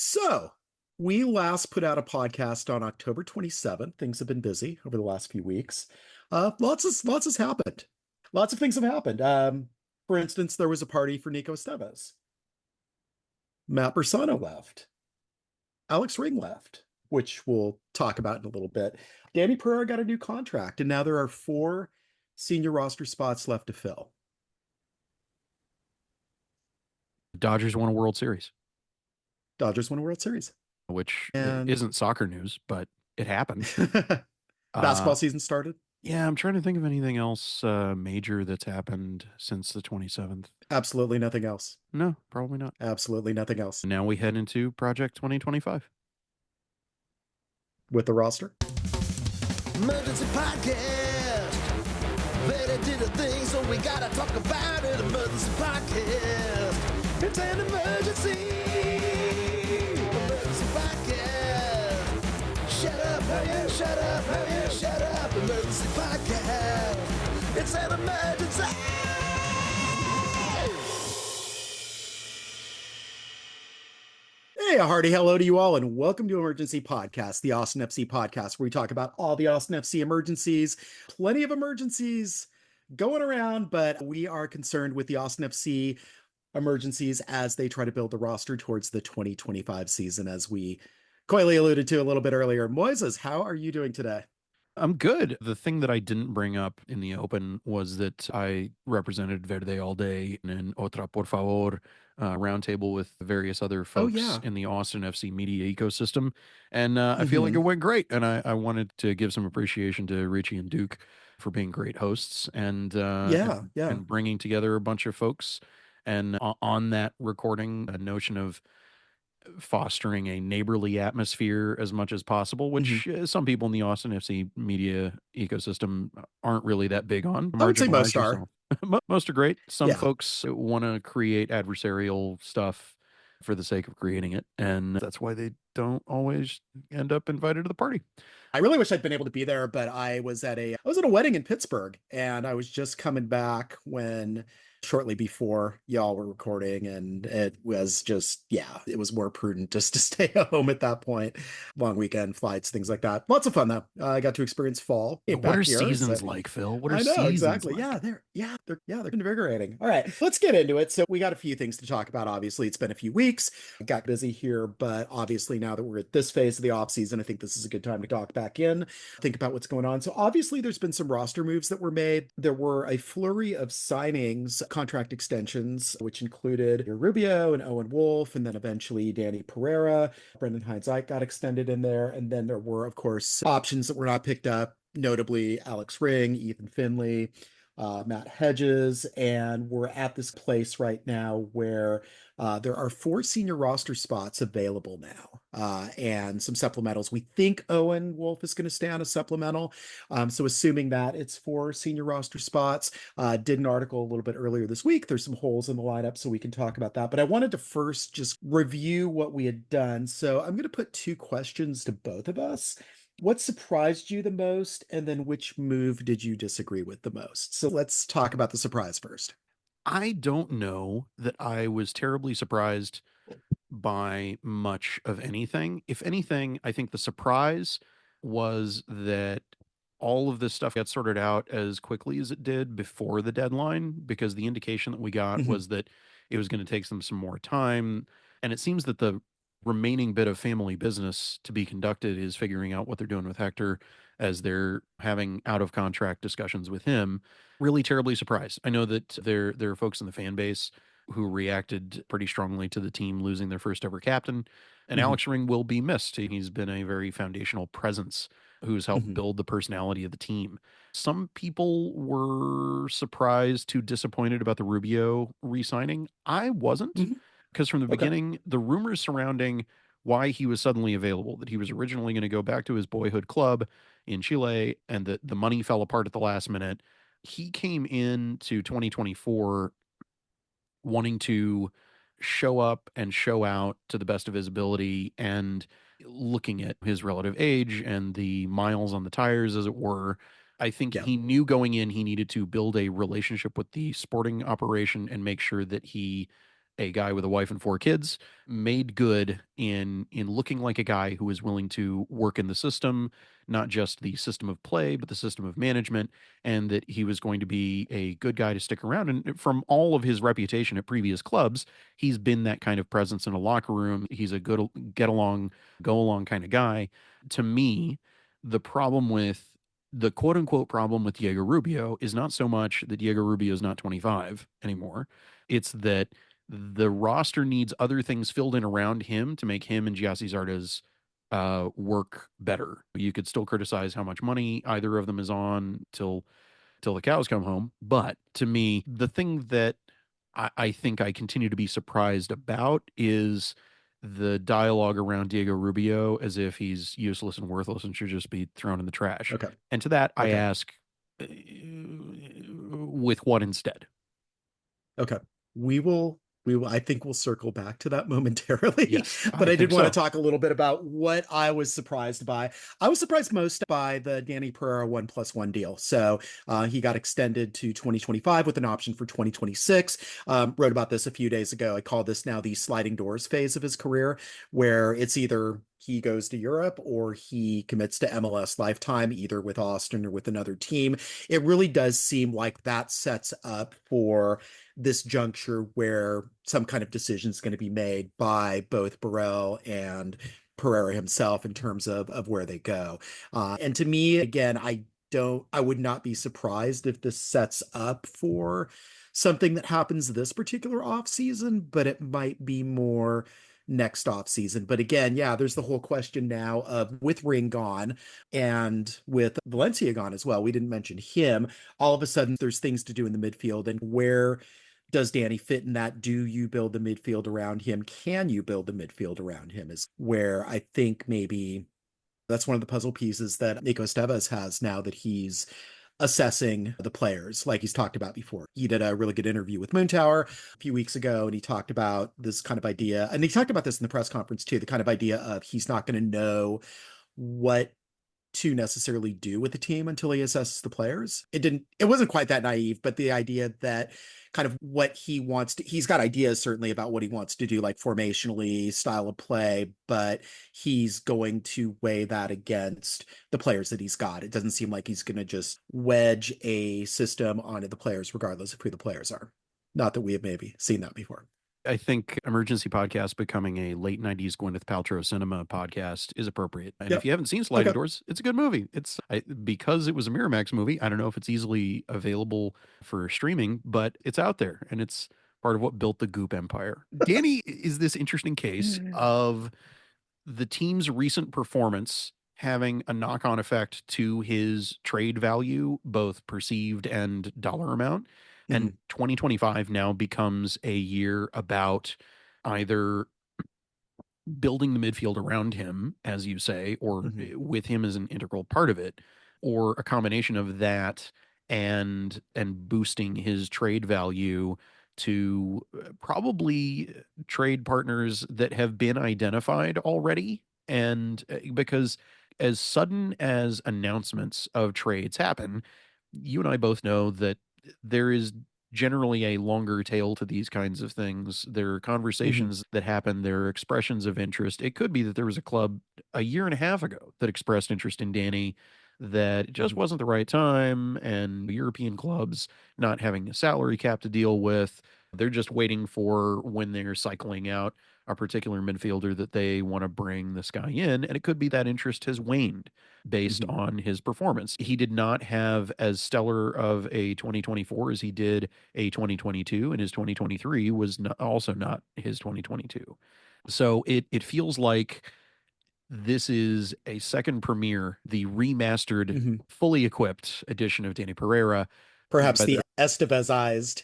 So, we last put out a podcast on October 27th. Things have been busy over the last few weeks. Lots has happened. Lots of things have happened. For instance, there was a party for Nico Esteves. Matt Bersano left. Alex Ring left, which we'll talk about in a little bit. Danny Pereira got a new contract, and now there are four senior roster spots left to fill. Dodgers won a World Series, Dodgers won a World Series. which And isn't soccer news, but it happened. basketball Uh, season started. yeah, I'm trying to think of anything else major that's happened since the 27th. Absolutely nothing else. No, probably not. Absolutely nothing else. Now we head into Project 2025. With the roster. Emergency podcast. Verde did a thing, so we gotta talk about it. Emergency podcast. It's an emergency. Emergency podcast. Shut up, hell yeah, shut up, hell yeah, shut up. Emergency podcast. It's an emergency. Hey, a hearty hello to you all, and welcome to Emergency Podcast, the Austin FC podcast, where we talk about all the Austin FC emergencies. Plenty of emergencies going around, but we are concerned with the Austin FC emergencies as they try to build the roster towards the 2025 season, as we coyly alluded to a little bit earlier. Moisés, how are you doing today? I'm good. The thing that I didn't bring up in the open was that I represented Verde all day in an Otra Por Favor roundtable with various other Oh, folks yeah. in the Austin FC media ecosystem. And I feel like it Mhm. went great. And I wanted to give some appreciation to Richie and Duke for being great hosts Yeah, yeah. and bringing together a bunch of folks. And on that recording, a notion of fostering a neighborly atmosphere as much as possible, Mhm. which some people in the Austin FC media ecosystem aren't really that big on. I would say most Marginalize are. yourself. Most are great. Some Yeah. folks want to create adversarial stuff for the sake of creating it, and that's why they don't always end up invited to the party. I really wish I'd been able to be there, but I was at a wedding in Pittsburgh, and I was just coming back when shortly before y'all were recording, and it was just, yeah, it was more prudent just to stay home at that point. Long weekend flights, things like that. Lots of fun though. I got to experience fall. Came What are back here, so seasons like, Phil? What are I know seasons exactly. like? They're invigorating. All right, let's get into it. So we got a few things to talk about. Obviously, it's been a few weeks. I got busy here, but obviously now that we're at this phase of the off season, I think this is a good time to talk back in, think about what's going on. So obviously, there's been some roster moves that were made. There were a flurry of signings, contract extensions, which included Rubio and Owen Wolf, and then eventually Danny Pereira. Brendan Hines-Ike got extended in there, and then there were, of course, options that were not picked up, notably Alex Ring, Ethan Finley, Matt Hedges, and we're at this place right now where there are four senior roster spots available now, and some supplementals. We think Owen Wolf is going to stay on a supplemental, so assuming that it's four senior roster spots. Did an article a little bit earlier this week. There's some holes in the lineup, so we can talk about that. But I wanted to first just review what we had done. So I'm going to put two questions to both of us. What surprised you the most, and then which move did you disagree with the most? So let's talk about the surprise first. I don't know that I was terribly surprised by much of anything. If anything, I think the surprise was that all of this stuff got sorted out as quickly as it did before the deadline, because the indication that we got Mhm. was that it was going to take them some more time. And it seems that the remaining bit of family business to be conducted is figuring out what they're doing with Hector as they're having out of contract discussions with him. Really terribly surprised. I know that there are folks in the fan base who reacted pretty strongly to the team losing their first ever captain. And Mhm. Alex Ring will be missed. He's been a very foundational presence who's helped Mhm. build the personality of the team. Some people were surprised to disappointed about the Rubio re-signing. I wasn't, Mhm. because from the Okay. beginning, the rumors surrounding why he was suddenly available, that he was originally going to go back to his boyhood club in Chile and that the money fell apart at the last minute. He came into 2024 wanting to show up and show out to the best of his ability, and looking at his relative age and the miles on the tires, as it were, I think Yeah. he knew going in he needed to build a relationship with the sporting operation and make sure that he a guy with a wife and 4 kids, made good in looking like a guy who is willing to work in the system, not just the system of play, but the system of management, and that he was going to be a good guy to stick around. And from all of his reputation at previous clubs, he's been that kind of presence in a locker room. He's a good get along, go along kind of guy. To me, the problem with the quote unquote problem with Diego Rubio is not so much that Diego Rubio is not 25 anymore. It's that the roster needs other things filled in around him to make him and Giassi Zardes work better. You could still criticize how much money either of them is on till the cows come home. But to me, the thing that I think I continue to be surprised about is the dialogue around Diego Rubio as if he's useless and worthless and should just be thrown in the trash. Okay. And to that, I Okay. ask, with what instead? Okay. I think we'll circle back to that momentarily. Yes, But I did think want so. to talk a little bit about what I was surprised by. I was surprised most by the Danny Pereira 1+1 deal. So he got extended to 2025 with an option for 2026. Wrote about this a few days ago. I call this now the sliding doors phase of his career, where it's either he goes to Europe or he commits to MLS lifetime, either with Austin or with another team. It really does seem like that sets up for this juncture where some kind of decision is going to be made by both Burrell and Pereira himself in terms of where they go. And to me, again, I would not be surprised if this sets up for something that happens this particular offseason, but it might be more next offseason. But again, yeah, there's the whole question now of with Ring gone and with Valencia gone as well. We didn't mention him. All of a sudden, there's things to do in the midfield, and where does Danny fit in that? Do you build the midfield around him? Can you build the midfield around him? Is where I think maybe that's one of the puzzle pieces that Nico Estevez has now that he's assessing the players like he's talked about before. He did a really good interview with Moontower a few weeks ago, and he talked about this kind of idea, and he talked about this in the press conference too, the kind of idea of he's not going to know what to necessarily do with the team until he assesses the players. It wasn't quite that naive, but the idea that kind of what he wants to, he's got ideas certainly about what he wants to do, like formationally, style of play, but he's going to weigh that against the players that he's got. It doesn't seem like he's going to just wedge a system onto the players, regardless of who the players are. Not that we have maybe seen that before. I think Emergency Podcast becoming a late 90s Gwyneth Paltrow cinema podcast is appropriate. And if you haven't seen Sliding Doors, it's a good movie. Because it was a Miramax movie, I don't know if it's easily available for streaming, but it's out there and it's part of what built the Goop empire. Danny is this interesting case of the team's recent performance having a knock-on effect to his trade value, both perceived and dollar amount. And 2025 now becomes a year about either building the midfield around him, as you say, or with him as an integral part of it, or a combination of that and boosting his trade value to probably trade partners that have been identified already. And because as sudden as announcements of trades happen, you and I both know that there is generally a longer tail to these kinds of things. There are conversations that happen. There are expressions of interest. It could be that there was a club a year and a half ago that expressed interest in Danny that it just wasn't the right time, and European clubs not having a salary cap to deal with. They're just waiting for when they're cycling out a particular midfielder that they want to bring this guy in. And it could be that interest has waned based on his performance. He did not have as stellar of a 2024 as he did a 2022, and his 2023 was also not his 2022. So it feels like this is a second premiere, the remastered, fully equipped edition of Danny Pereira. Perhaps the Estevezized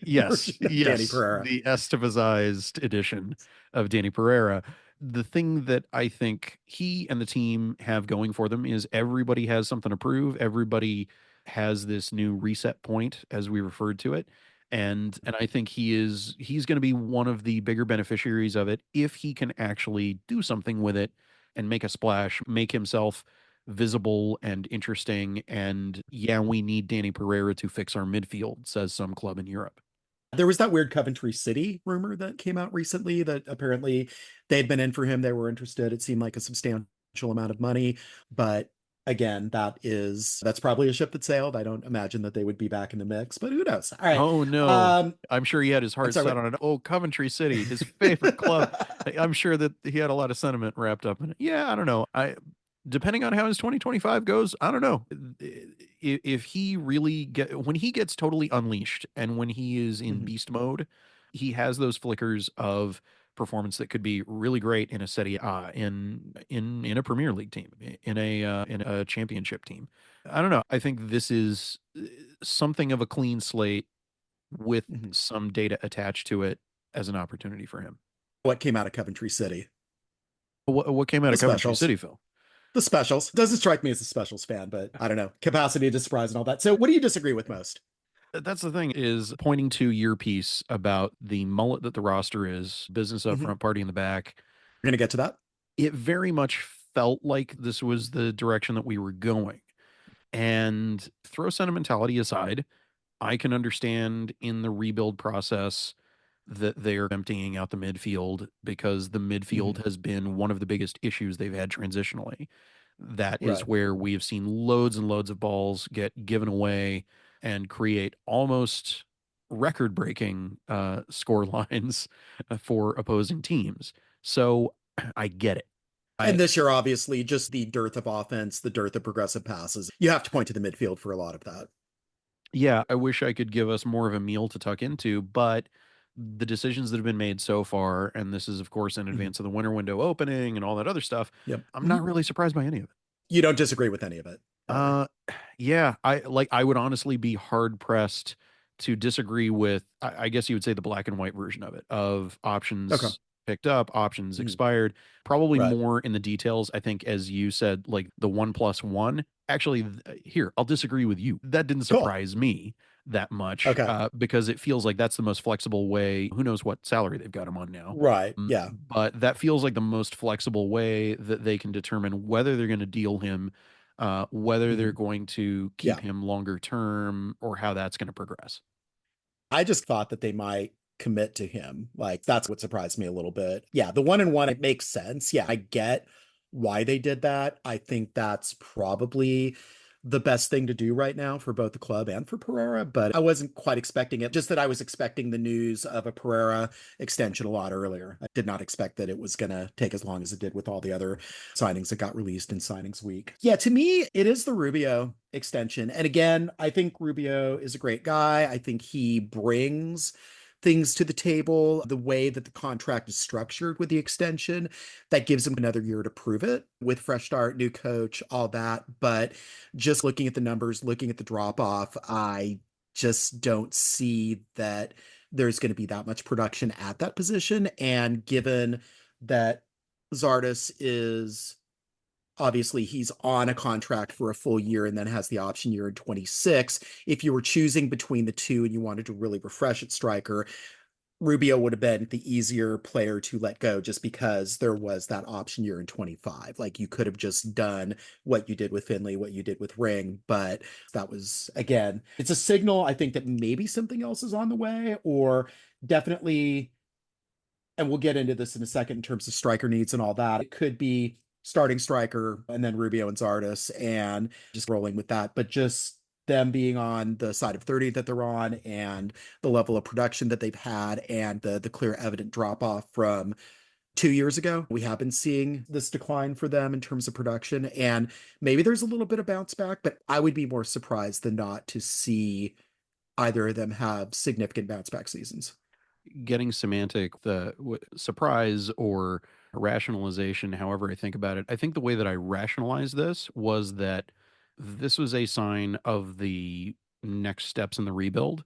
yes, Danny Pereira. The Estevezized edition of Danny Pereira. The thing that I think he and the team have going for them is everybody has something to prove. Everybody has this new reset point, as we referred to it. And I think he's going to be one of the bigger beneficiaries of it if he can actually do something with it and make a splash, make himself visible and interesting. And yeah, we need Danny Pereira to fix our midfield, says some club in Europe. There was that weird Coventry City rumor that came out recently that apparently they'd been in for him. They were interested. It seemed like a substantial amount of money. But again, that's probably a ship that sailed. I don't imagine that they would be back in the mix, but who knows? All right. Oh no. I'm sure he had his I'm heart sorry, set what? on it. Oh, Coventry City, his favorite club. I'm sure that he had a lot of sentiment wrapped up in it. Yeah, I don't know. Depending on how his 2025 goes, I don't know. If he really when he gets totally unleashed and when he is in Mhm. beast mode, he has those flickers of performance that could be really great in a Serie A, in a Premier League team, in a championship team. I don't know. I think this is something of a clean slate with Mhm. some data attached to it as an opportunity for him. What came out of Coventry City? What came out The of Coventry specials. City, Phil? The specials. Doesn't strike me as a specials fan, but I don't know. Capacity to surprise and all that. So what do you disagree with most? That's the thing, is pointing to your piece about the mullet that the roster is, business up Mhm. front, party in the back. We're going to get to that. It very much felt like this was the direction that we were going. And throw sentimentality aside, I can understand in the rebuild process that they're emptying out the midfield because the Mhm. midfield has been one of the biggest issues they've had transitionally. That is Right. where we have seen loads and loads of balls get given away and create almost record breaking score lines for opposing teams. So I get it. And I, this year, obviously, just the dearth of offense, the dearth of progressive passes. You have to point to the midfield for a lot of that. yeah, I wish I could give us more of a meal to tuck into, but the decisions that have been made so far, and this is, of course, in Mhm. advance of the winter window opening and all that other stuff, Yep. I'm Mhm. not really surprised by any of it. You don't disagree with any of it, ever. Uh, yeah, I would honestly be hard pressed to disagree with, I guess you would say, the black and white version of it, of Okay. options picked up, options Mhm. expired, probably Right. more in the details. I think, as you said, like the 1+1. Actually, here, I'll disagree with you. That didn't Cool. surprise me that much, Okay. because it feels like that's the most flexible way. Who knows what salary they've got him on now? Right. Yeah. But that feels like the most flexible way that they can determine whether they're going to deal him, whether they're Mhm. going to keep Yeah. him longer term, or how that's going to progress. I just thought that they might commit to him. Like, that's what surprised me a little bit. Yeah. The 1-1, it makes sense. Yeah. I get why they did that. I think that's probably the best thing to do right now for both the club and for Pereira, but I wasn't quite expecting it. Just that I was expecting the news of a Pereira extension a lot earlier. I did not expect that it was going to take as long as it did with all the other signings that got released in signings week. Yeah, to me, it is the Rubio extension. And again, I think Rubio is a great guy. I think he brings things to the table. The way that the contract is structured with the extension, that gives him another year to prove it with fresh start, new coach, all that. But just looking at the numbers, looking at the drop off, I just don't see that there's going to be that much production at that position. And given that Zardes is obviously he's on a contract for a full year and then has the option year in 26. If you were choosing between the two and you wanted to really refresh at striker, Rubio would have been the easier player to let go just because there was that option year in 25. Like you could have just done what you did with Finley, what you did with Ring, but that was, again, it's a signal, I think, that maybe something else is on the way, or definitely, and we'll get into this in a second in terms of striker needs and all that. It could be starting striker and then Rubio and Zardes and just rolling with that. But just them being on the side of 30 that they're on and the level of production that they've had and the clear evident drop off from 2 years ago. We have been seeing this decline for them in terms of production. And maybe there's a little bit of bounce back, but I would be more surprised than not to see either of them have significant bounce back seasons. Getting semantic, the surprise or rationalization, however I think about it, I think the way that I rationalized this was that this was a sign of the next steps in the rebuild,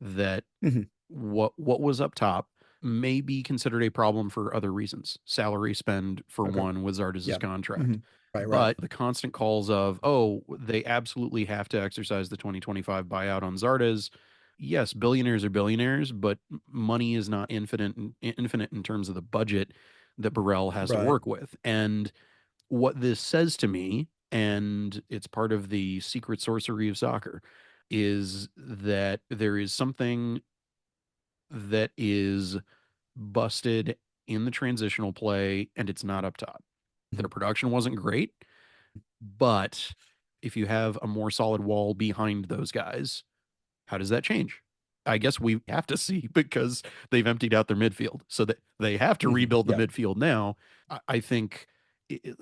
that Mhm. what was up top may be considered a problem for other reasons. Salary spend, for Okay. one, with Zardes' Yeah. contract. Mhm. Right, right. But the constant calls of, oh, they absolutely have to exercise the 2025 buyout on Zardes. Yes, billionaires are billionaires, but money is not infinite in terms of the budget that Burrell has to Right. work with. And what this says to me, and it's part of the secret sorcery of soccer, is that there is something that is busted in the transitional play and it's not up top. Their production wasn't great, but if you have a more solid wall behind those guys, how does that change? I guess we have to see because they've emptied out their midfield. So that they have to rebuild the Yeah. midfield now. I think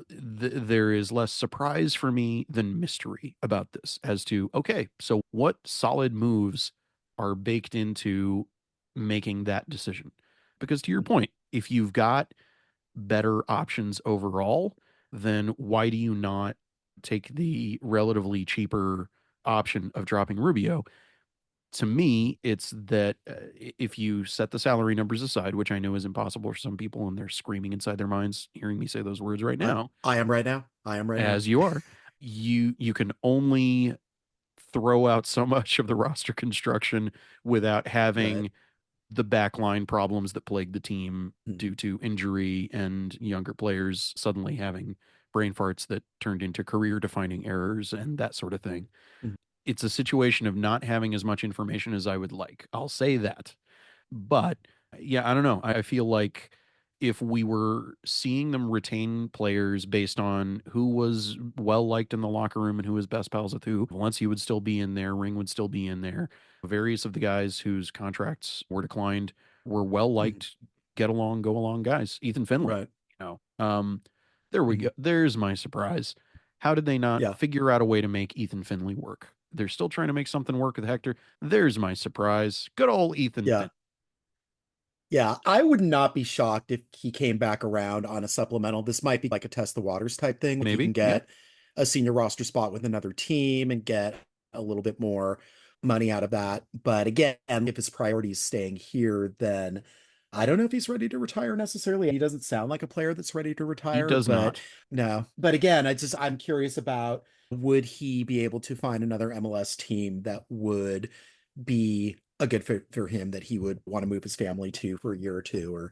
there is less surprise for me than mystery about this as to, okay, so what solid moves are baked into making that decision? Because to your point, if you've got better options overall, then why do you not take the relatively cheaper option of dropping Rubio? To me, it's that if you set the salary numbers aside, which I know is impossible for some people, and they're screaming inside their minds hearing me say those words right now, I am right now. I am right now. as you are, you can only throw out so much of the roster construction without having Right. the backline problems that plague the team Mhm. due to injury and younger players suddenly having brain farts that turned into career defining errors and that sort of thing. Mhm. It's a situation of not having as much information as I would like. I'll say that. But yeah, I don't know. I feel like if we were seeing them retain players based on who was well liked in the locker room and who was best pals with who, Valencia would still be in there, Ring would still be in there. Various of the guys whose contracts were declined were well Mhm. liked, get along, go along guys. Ethan Finlay, Right. there we Mhm. go. There's my surprise. How did they not Yeah. figure out a way to make Ethan Finlay work? They're still trying to make something work with Hector. There's my surprise. Good old Ethan Yeah. Finlay. Yeah, I would not be shocked if he came back around on a supplemental. This might be like a test the waters type thing. If he can Maybe. Yeah. get a senior roster spot with another team and get a little bit more money out of that. But again, if his priority is staying here, then I don't know if he's ready to retire necessarily. He doesn't sound like a player that's ready to He retire, does but not. no. But again, I'm curious about would he be able to find another MLS team that would be a good fit for him that he would want to move his family to for a year or two or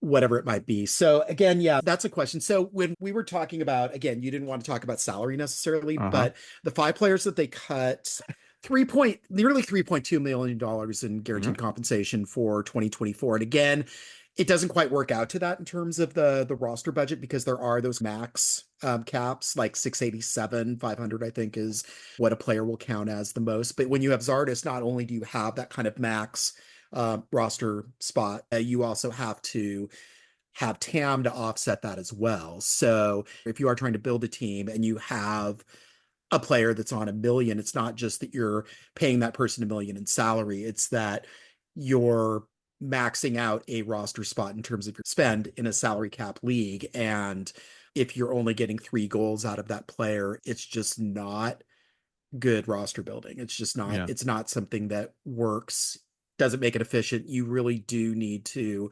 whatever it might be. So again, yeah, that's a question. So when we were talking about, again, you didn't want to talk about salary necessarily, Uh-huh. but the five players that they cut, nearly $3.2 million in Yeah. guaranteed compensation for 2024. And again, it doesn't quite work out to that in terms of the roster budget because there are those max caps, like 687, 500, I think is what a player will count as the most. But when you have Zardes, not only do you have that kind of max roster spot, you also have to have TAM to offset that as well. So if you are trying to build a team and you have a player that's on 1 million, it's not just that you're paying that person 1 million in salary, it's that you're maxing out a roster spot in terms of your spend in a salary cap league. And if you're only getting 3 goals out of that player, it's just not good roster building. It's just not, Yeah. it's not something that works, doesn't make it efficient. You really do need to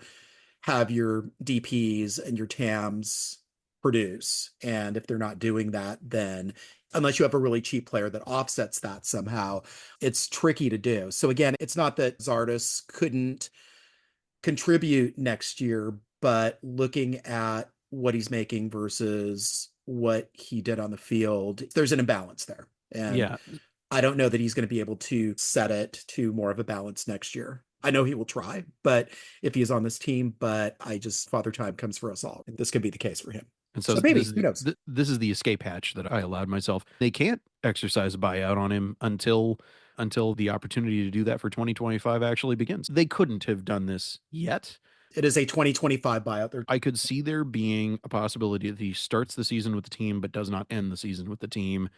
have your DPs and your TAMs produce. And if they're not doing that, then unless you have a really cheap player that offsets that somehow, it's tricky to do. So again, it's not that Zardes couldn't contribute next year, but looking at what he's making versus what he did on the field, there's an imbalance there. And Yeah. I don't know that he's going to be able to set it to more of a balance next year. I know he will try, but if he is on this team, but I just father time comes for us all. This could be the case for him. And so So this maybe, is who knows? this is the escape hatch that I allowed myself. They can't exercise a buyout on him until the opportunity to do that for 2025 actually begins. They couldn't have done this yet. It is a 2025 buyout. There. I could see there being a possibility that he starts the season with the team but does not end the season with the team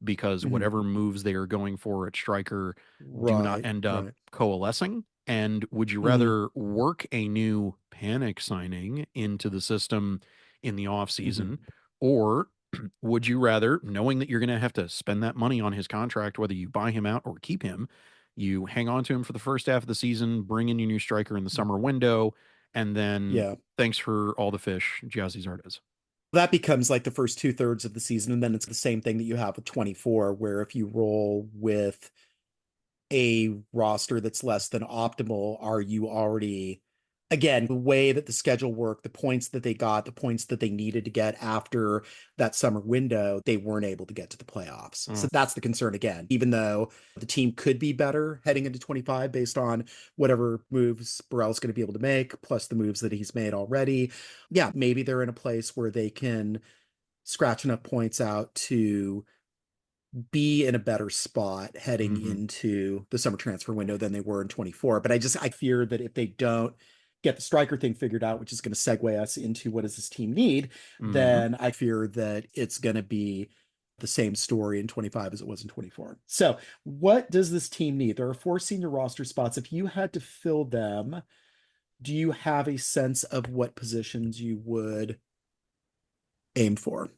because Mhm. whatever moves they are going for at striker do not Right, end up right. coalescing. And would you Mhm. rather work a new panic signing into the system in the Mhm. offseason, or would you rather, knowing that you're going to have to spend that money on his contract, whether you buy him out or keep him, you hang on to him for the first half of the season, bring in your new striker in the summer window, and then Yeah. thanks for all the fish, Jazzy Zardes. That becomes like the first 2/3 of the season. And then it's the same thing that you have with 24, where if you roll with, a roster that's less than optimal, are you already, again, the way that the schedule worked, the points that they got, the points that they needed to get after that summer window, they weren't able to get to the playoffs. So that's the concern again, even though the team could be better heading into 25 based on whatever moves Burrell's going to be able to make, plus the moves that he's made already. Yeah, maybe they're in a place where they can scratch enough points out to be in a better spot heading into the summer transfer window than they were in 24. But I fear that if they don't get the striker thing figured out, which is going to segue us into what does this team need, then I fear that it's going to be the same story in 25 as it was in 24. So what does this team need? There are 4 senior roster spots. If you had to fill them, do you have a sense of what positions you would aim for?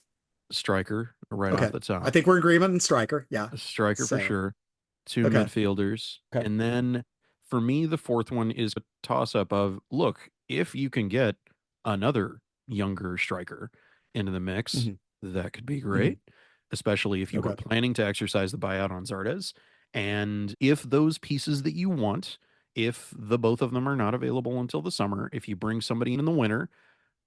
Striker right off the top. I think we're in agreement on striker. Yeah. A striker for sure. 2 Okay. midfielders. Okay. And then for me, the fourth one is a toss up of look, if you can get another younger striker into the mix, that could be great, especially if you were planning to exercise the buyout on Zardes. And if those pieces that you want, if the both of them are not available until the summer, if you bring somebody in the winter,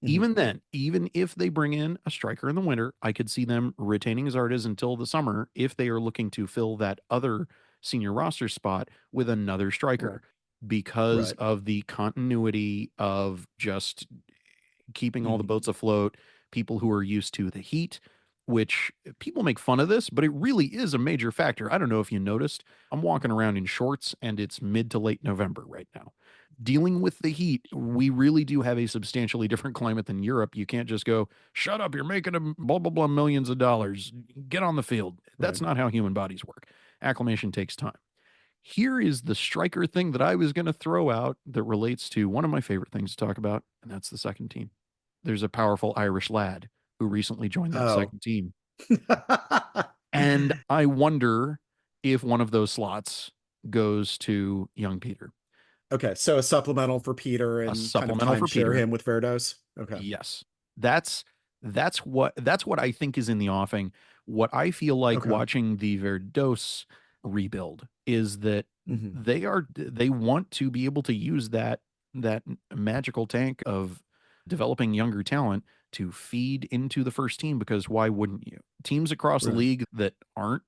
even then, even if they bring in a striker in the winter, I could see them retaining Zardes until the summer if they are looking to fill that other senior roster spot with another striker because of the continuity of just keeping all the boats afloat, people who are used to the heat, which people make fun of this, but it really is a major factor. I don't know if you noticed, I'm walking around in shorts and it's mid to late November right now. Dealing with the heat, we really do have a substantially different climate than Europe. You can't just go, shut up, you're making a blah, blah, blah millions of dollars. Get on the field. That's not how human bodies work. Acclimation takes time. Here is the striker thing that I was going to throw out that relates to one of my favorite things to talk about, and that's the second team. There's a powerful Irish lad who recently joined that second team. And I wonder if one of those slots goes to young Peter. Okay, so a supplemental for Peter and a supplemental for share Peter. him with Verdos. Okay. Yes. That's what I think is in the offing. What I feel like watching the Verdos rebuild is that they want to be able to use that magical tank of developing younger talent to feed into the first team, because why wouldn't you? Teams across the league that aren't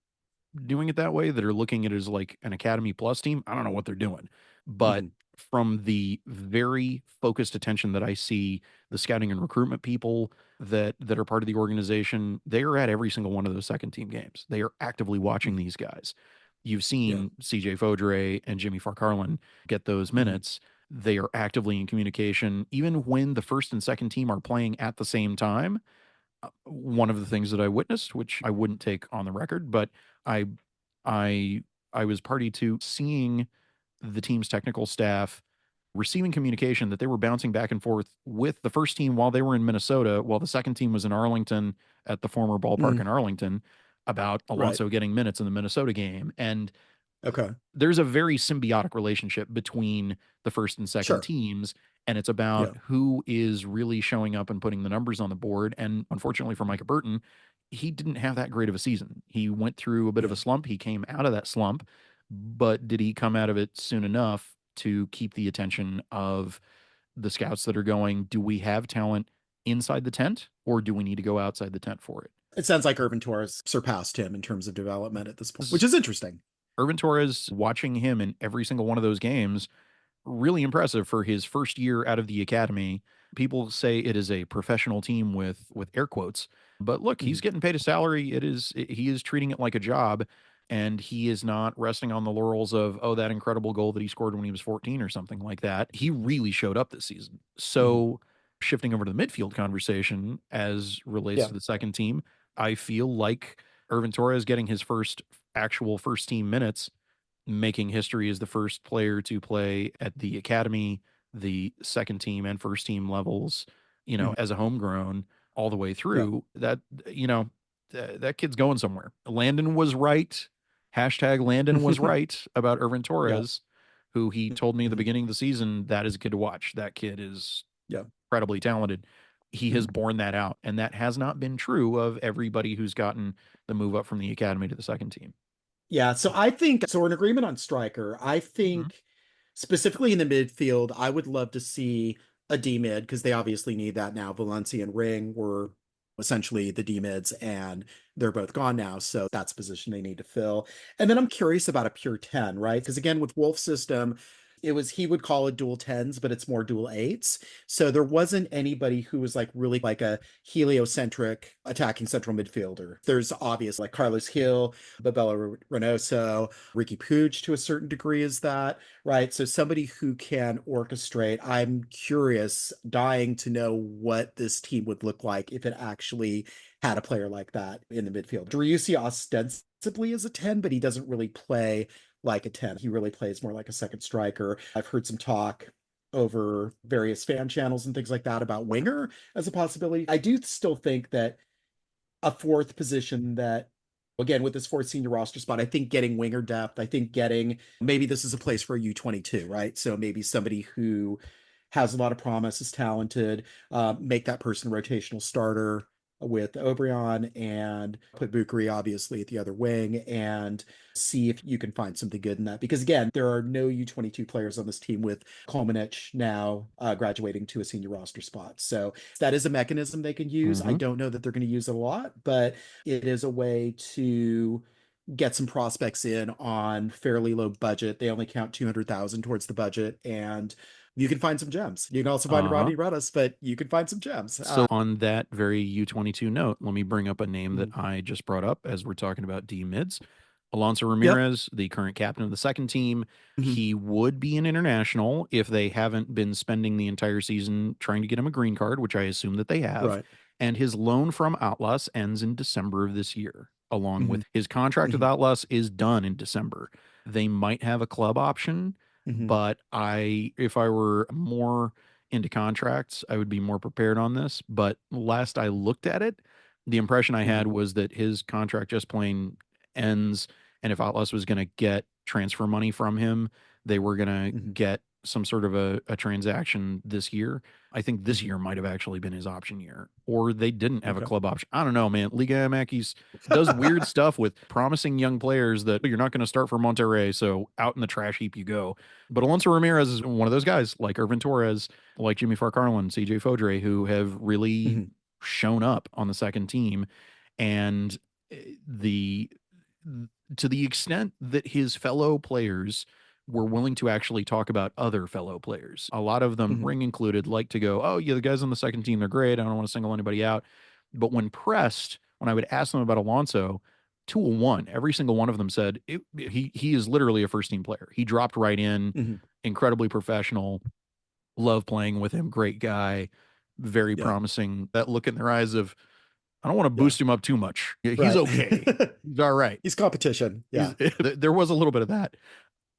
doing it that way, that are looking at it as like an Academy Plus team, I don't know what they're doing. But from the very focused attention that I see, the scouting and recruitment people that are part of the organization, they are at every single one of those second team games. They are actively watching these guys. You've seen CJ Fodre and Jimmy Farcarlin get those minutes. They are actively in communication, even when the first and second team are playing at the same time. One of the things that I witnessed, which I wouldn't take on the record, but I was party to seeing the team's technical staff receiving communication that they were bouncing back and forth with the first team while they were in Minnesota, while the second team was in Arlington at the former ballpark in Arlington, about Alonso getting minutes in the Minnesota game. And there's a very symbiotic relationship between the first and second teams, and it's about who is really showing up and putting the numbers on the board. And unfortunately for Micah Burton, he didn't have that great of a season. He went through a bit of a slump. He came out of that slump, but did he come out of it soon enough to keep the attention of the scouts that are going, do we have talent inside the tent, or do we need to go outside the tent for it? It sounds like Irvin Torres surpassed him in terms of development at this point, which is interesting. Irvin Torres, watching him in every single one of those games, really impressive for his first year out of the academy. People say it is a professional team with air quotes, but look, he's getting paid a salary. He is treating it like a job, and he is not resting on the laurels of, oh, that incredible goal that he scored when he was 14 or something like that. He really showed up this season. So shifting over to the midfield conversation as relates to the second team, I feel like Irvin Torres getting his first actual first team minutes, making history as the first player to play at the academy, the second team and first team levels, as a homegrown all the way through. That kid's going somewhere. Landon was right. #Landon was right about Irvin Torres, who he told me at the beginning of the season, that is a kid to watch. That kid is incredibly talented. He has borne that out, and that has not been true of everybody who's gotten the move up from the academy to the second team. Yeah, so I think, so we're in agreement on striker. I think specifically in the midfield, I would love to see a D mid because they obviously need that now. Valencia and Ring were essentially the D mids, and they're both gone now. So that's a position they need to fill. And then I'm curious about a pure 10, right? Because again, with Wolf's system, he would call it dual tens, but it's more dual eights. So there wasn't anybody who was like really like a heliocentric attacking central midfielder. There's obvious like Carlos Gil, Babella Reynoso, Ricky Puig to a certain degree is that, right? So somebody who can orchestrate. I'm curious, dying to know what this team would look like if it actually had a player like that in the midfield. Driussi ostensibly is a 10, but he doesn't really play like a 10. He really plays more like a second striker. I've heard some talk over various fan channels and things like that about winger as a possibility. I do still think that a fourth position that, again, with this fourth senior roster spot, I think getting winger depth, I think getting, maybe this is a place for a U22, right? So maybe somebody who has a lot of promise, is talented, make that person a rotational starter with Obrian and put Bukari obviously at the other wing and see if you can find something good in that. Because again, there are no U22 players on this team with Kolmanich now graduating to a senior roster spot. So that is a mechanism they can use. I don't know that they're going to use it a lot, but it is a way to get some prospects in on fairly low budget. They only count 200,000 towards the budget, and you can find some gems. You can also find Rodney Redis, but you can find some gems. So on that very U22 note, let me bring up a name that I just brought up as we're talking about D mids. Alonso Ramirez, the current captain of the second team, he would be an international if they haven't been spending the entire season trying to get him a green card, which I assume that they have. Right. And his loan from Atlas ends in December of this year, along with his contract with Atlas is done in December. They might have a club option, but if I were more into contracts, I would be more prepared on this. But last I looked at it, the impression I had was that his contract just plain ends. And if Atlas was going to get transfer money from him, they were going to get some sort of a transaction this year. I think this year might have actually been his option year, or they didn't have a club option. I don't know, man. Liga MX does weird stuff with promising young players that you're not going to start for Monterrey, so out in the trash heap you go. But Alonso Ramirez is one of those guys, like Irvin Torres, like Jimmy Farcarlin, CJ Fodre, who have really shown up on the second team. And to the extent that his fellow players were willing to actually talk about other fellow players. A lot of them, Ring included, like to go, oh, yeah, the guys on the second team, they're great. I don't want to single anybody out. But when pressed, when I would ask them about Alonso, 201, every single one of them said he is literally a first team player. He dropped right in, incredibly professional, love playing with him, great guy, very promising. That look in their eyes of, I don't want to boost him up too much. He's okay. He's all right. He's competition. Yeah. There was a little bit of that.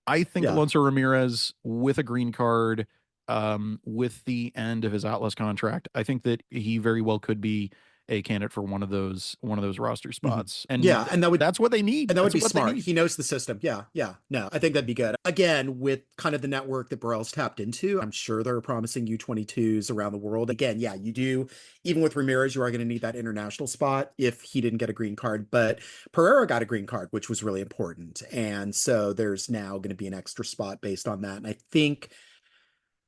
I think Alonso Ramirez with a green card, with the end of his Atlas contract, I think that he very well could be a candidate for one of those roster spots. And that's what they need. And that would be smart. He knows the system. Yeah. No, I think that'd be good. Again, with kind of the network that Burrell's tapped into, I'm sure there are promising U22s around the world. Again, you do, even with Ramirez, you are going to need that international spot if he didn't get a green card. But Pereira got a green card, which was really important. And so there's now going to be an extra spot based on that. And I think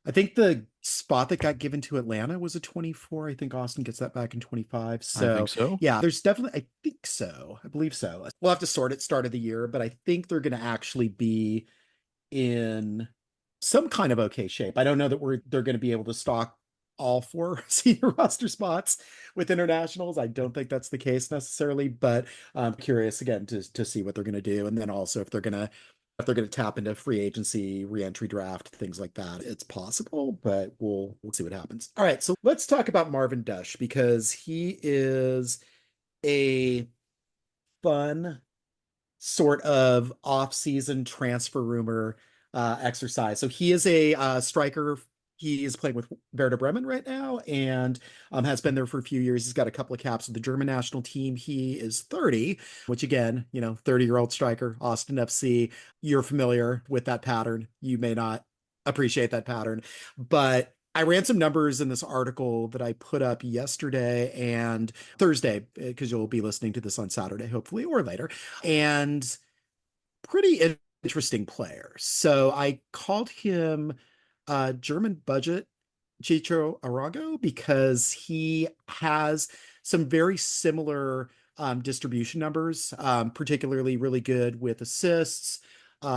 the spot that got given to Atlanta was a 24. I think Austin gets that back in 25. So, I think so. Yeah, there's definitely, I think so. I believe so. We'll have to sort it start of the year, but I think they're going to actually be in some kind of okay shape. I don't know that they're going to be able to stock all 4 senior roster spots with internationals. I don't think that's the case necessarily, but I'm curious again to see what they're going to do. And then also if they're going to tap into free agency, re-entry draft, things like that, it's possible, but we'll see what happens. All right, so let's talk about Marvin Ducksch because he is a fun sort of off-season transfer rumor exercise. So he is a striker. He is playing with Werder Bremen right now and has been there for a few years. He's got a couple of caps with the German national team. He is 30, which again, 30-year-old striker, Austin FC. You're familiar with that pattern. You may not appreciate that pattern, but I ran some numbers in this article that I put up yesterday and Thursday, because you'll be listening to this on Saturday, hopefully, or later. And pretty interesting player. So I called him German Budget Chicho Arango because he has some very similar distribution numbers, particularly really good with assists,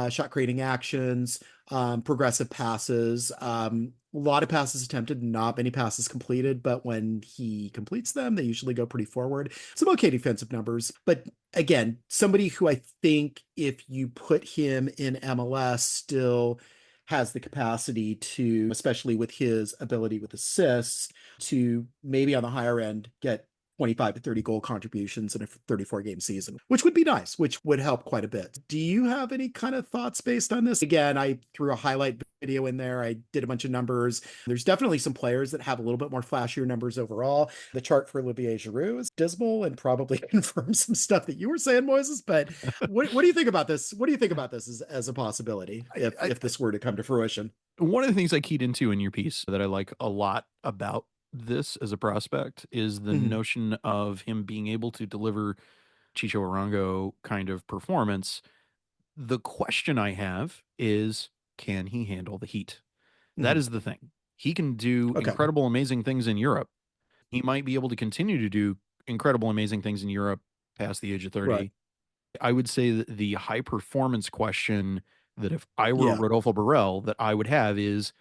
shot creating actions, progressive passes, a lot of passes attempted, not many passes completed, but when he completes them, they usually go pretty forward. Some okay defensive numbers, but again, somebody who I think if you put him in MLS still has the capacity to, especially with his ability with assists, to maybe on the higher end get 25 to 30 goal contributions in a 34 game season, which would be nice, which would help quite a bit. Do you have any kind of thoughts based on this? Again, I threw a highlight video in there. I did a bunch of numbers. There's definitely some players that have a little bit more flashier numbers overall. The chart for Olivier Giroud is dismal and probably confirms some stuff that you were saying, Moises. But what do you think about this? What do you think about this as a possibility if this were to come to fruition? One of the things I keyed into in your piece that I like a lot about this as a prospect is the notion of him being able to deliver Chicho Arango kind of performance. The question I have is, can he handle the heat? That is the thing. He can do incredible, amazing things in Europe. He might be able to continue to do incredible, amazing things in Europe past the age of 30. Right. I would say that the high performance question that if I were Rodolfo Borrell that I would have is,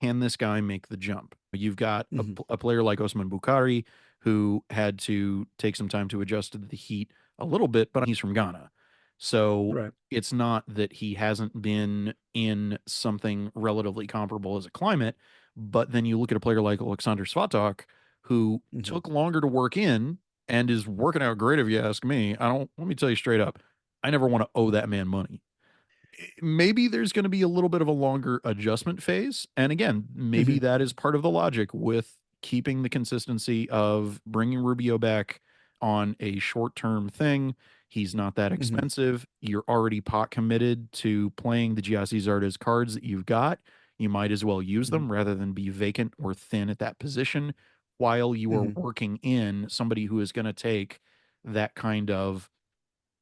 can this guy make the jump? You've got a player like Osman Bukhari who had to take some time to adjust to the heat a little bit, but he's from Ghana. So it's not that he hasn't been in something relatively comparable as a climate, but then you look at a player like Alexander Svatok who took longer to work in and is working out great if you ask me. Let me tell you straight up, I never want to owe that man money. Maybe there's going to be a little bit of a longer adjustment phase. And again, maybe that is part of the logic with keeping the consistency of bringing Rubio back on a short-term thing. He's not that expensive. You're already pot committed to playing the Giassi Zardes cards that you've got. You might as well use them rather than be vacant or thin at that position while you are working in somebody who is going to take that kind of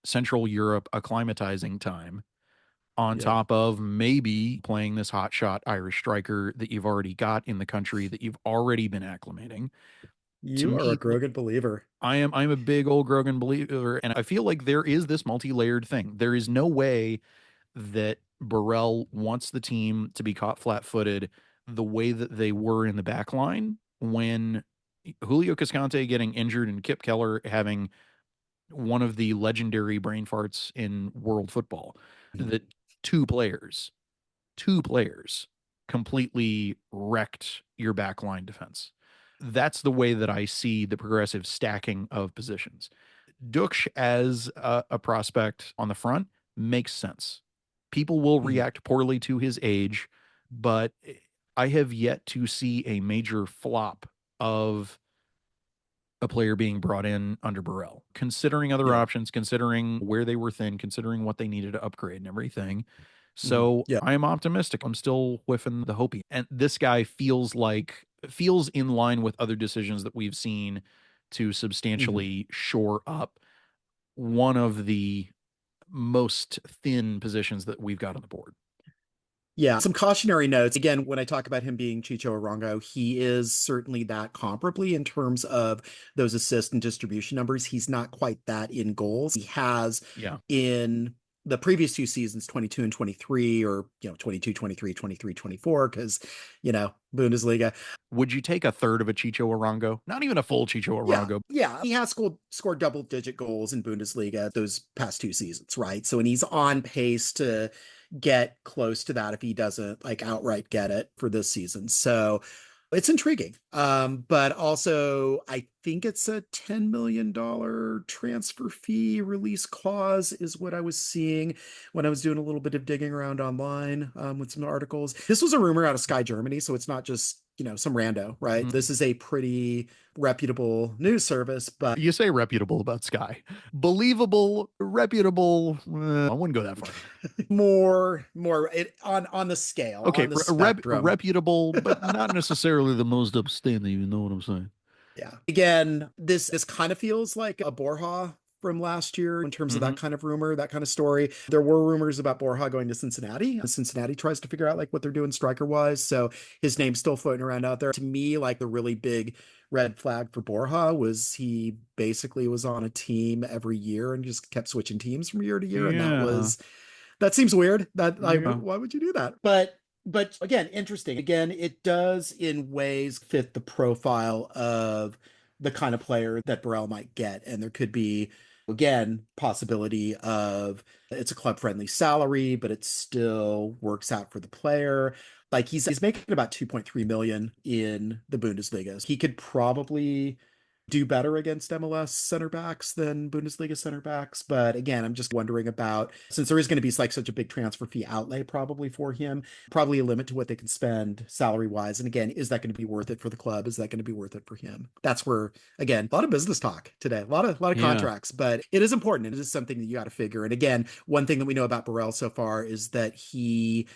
Central Europe acclimatizing time on top of maybe playing this hotshot Irish striker that you've already got in the country that you've already been acclimating. You are a Grogan believer. I'm a big old Grogan believer, and I feel like there is this multi-layered thing. There is no way that Borrell wants the team to be caught flat-footed the way that they were in the back line when Julio Cascante getting injured and Kip Keller having one of the legendary brain farts in world football. That two players completely wrecked your backline defense. That's the way that I see the progressive stacking of positions. Ducksch as a prospect on the front makes sense. People will react poorly to his age, but I have yet to see a major flop of a player being brought in under Borrell, considering other options, considering where they were thin, considering what they needed to upgrade and everything. So I am optimistic. I'm still whiffing the Hopi. And this guy feels in line with other decisions that we've seen to substantially shore up one of the most thin positions that we've got on the board. Yeah, some cautionary notes. Again, when I talk about him being Chicho Arango, he is certainly that comparably in terms of those assist and distribution numbers. He's not quite that in goals. He has in the previous two seasons, 22 and 23, or 22, 23, 23, 24, because Bundesliga. Would you take a third of a Chicho Arango? Not even a full Chicho Arango. Yeah, he has scored double-digit goals in Bundesliga those past two seasons, right? So, and he's on pace to get close to that if he doesn't outright get it for this season. So it's intriguing. But also I think it's a $10 million transfer fee release clause is what I was seeing when I was doing a little bit of digging around online with some articles. This was a rumor out of Sky Germany, so it's not just some rando, right? This is a pretty reputable news service, but you say reputable about Sky. Believable, reputable, I wouldn't go that far. more on the scale. Okay, on the reputable, but not necessarily the most upstanding, you know what I'm saying? Yeah. Again, this kind of feels like a Borja from last year in terms of that kind of rumor, that kind of story. There were rumors about Borja going to Cincinnati. Cincinnati tries to figure out like what they're doing striker wise. So his name's still floating around out there. To me, like the really big red flag for Borja was he basically was on a team every year and just kept switching teams from year to year. And that seems weird. That like, why would you do that? But again, interesting. Again, it does in ways fit the profile of the kind of player that Burrell might get. And there could be, again, possibility of it's a club friendly salary, but it still works out for the player. Like he's making about 2.3 million in the Bundesliga. He could probably do better against MLS center backs than Bundesliga center backs. But again, I'm just wondering about, since there is going to be like such a big transfer fee outlay probably for him, probably a limit to what they can spend salary wise. And again, is that going to be worth it for the club? Is that going to be worth it for him? That's where, again, a lot of business talk today, a lot of contracts, but it is important. It is something that you got to figure. And again, one thing that we know about Burrell so far is that he